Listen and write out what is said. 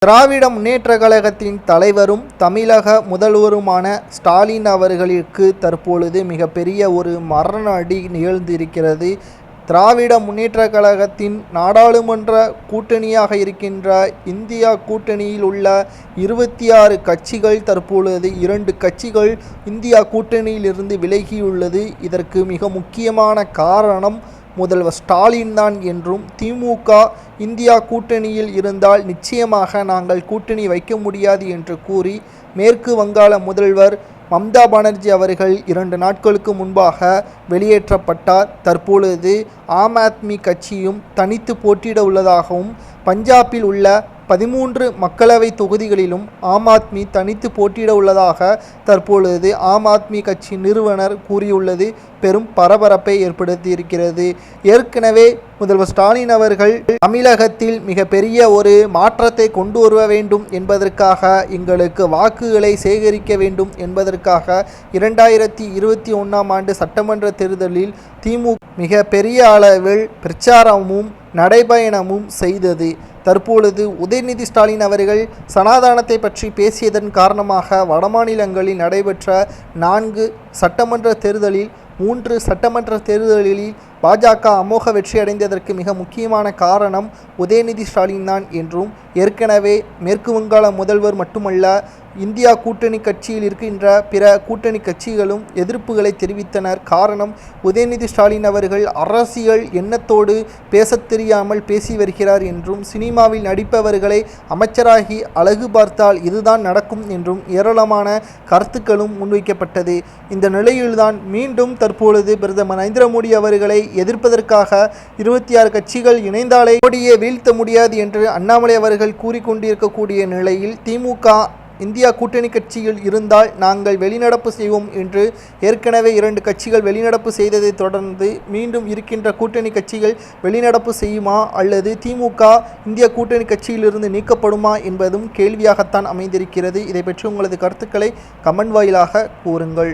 திராவிட முன்னேற்றக் கழகத்தின் தலைவரும் தமிழக முதல்வருமான ஸ்டாலின் அவர்களுக்கு தற்பொழுது மிகப்பெரிய ஒரு மரண அடி நிகழ்ந்திருக்கிறது. திராவிட முன்னேற்றக் கழகத்தின் நாடாளுமன்ற கூட்டணியாக இருக்கின்ற இந்தியா கூட்டணியில் உள்ள 26 கட்சிகள் தற்பொழுது 2 கட்சிகள் இந்தியா கூட்டணியிலிருந்து விலகியுள்ளது. இதற்கு மிக முக்கியமான காரணம் முதல்வர் ஸ்டாலின் தான் என்றும், திமுக இந்தியா கூட்டணியில் இருந்தால் நிச்சயமாக நாங்கள் கூட்டணி வைக்க முடியாது என்று கூறி மேற்கு வங்காள முதல்வர் மம்தா பானர்ஜி அவர்கள் 2 நாட்களுக்கு முன்பாக வெளியேற்றப்பட்டார். தற்பொழுது ஆம் ஆத்மி கட்சியும் தனித்து போட்டியிட உள்ளதாகவும், பஞ்சாபில் உள்ள 13 மக்களவை தொகுதிகளிலும் ஆம் ஆத்மி தனித்து போட்டியிட உள்ளதாக தற்பொழுது ஆம் ஆத்மி கட்சி நிறுவனர் கூறியுள்ளது பெரும் பரபரப்பை ஏற்படுத்தியிருக்கிறது. ஏற்கனவே முதல்வர் ஸ்டாலின் அவர்கள் தமிழகத்தில் மிகப்பெரிய ஒரு மாற்றத்தை கொண்டு வர வேண்டும் என்பதற்காக, எங்களுக்கு வாக்குகளை சேகரிக்க வேண்டும் என்பதற்காக 2021ஆம் ஆண்டு சட்டமன்ற தேர்தலில் திமுக மிக பெரிய அளவில் பிரச்சாரமும் நடைபயணமும் செய்தது. தற்பொழுது உதயநிதி ஸ்டாலின் அவர்கள் சனாதானத்தை பற்றி பேசியதன் காரணமாக வடமாநிலங்களில் நடைபெற்ற 4 சட்டமன்ற தேர்தலில் 3 சட்டமன்ற தேர்தலில் பாஜக அமோக வெற்றி அடைந்ததற்கு மிக முக்கியமான காரணம் உதயநிதி ஸ்டாலின் தான் என்றும், ஏற்கனவே மேற்கு வங்காள முதல்வர் மட்டுமல்ல, இந்தியா கூட்டணி கட்சியில் இருக்கின்ற பிற கூட்டணி கட்சிகளும் எதிர்ப்புகளை தெரிவித்தனர். காரணம், உதயநிதி ஸ்டாலின் அவர்கள் அரசியல் எண்ணத்தோடு பேசத் தெரியாமல் பேசி வருகிறார் என்றும், சினிமாவில் நடிப்பவர்களை அமைச்சராகி அழகு பார்த்தால் இதுதான் நடக்கும் என்றும் ஏராளமான கருத்துக்களும் முன்வைக்கப்பட்டது. இந்த நிலையில்தான் மீண்டும் தற்பொழுது பிரதமர் நரேந்திர மோடி அவர்களை எதிர்ப்பதற்காக 26 கட்சிகள் இணைந்தாலே மோடியை வீழ்த்த முடியாது என்று அண்ணாமலை அவர்கள் கூறிக்கொண்டிருக்கக்கூடிய நிலையில், திமுக இந்தியா கூட்டணி கட்சியில் இருந்தால் நாங்கள் வெளிநடப்பு செய்வோம் என்று ஏற்கனவே 2 கட்சிகள் வெளிநடப்பு செய்ததை தொடர்ந்து மீண்டும் இருக்கின்ற கூட்டணி கட்சிகள் வெளிநடப்பு செய்யுமா அல்லது திமுக இந்தியா கூட்டணி கட்சியிலிருந்து நீக்கப்படுமா என்பதும் கேள்வியாகத்தான் அமைந்திருக்கிறது. இதை பற்றி உங்களது கருத்துக்களை கமெண்ட் வாயிலாக கூறுங்கள்.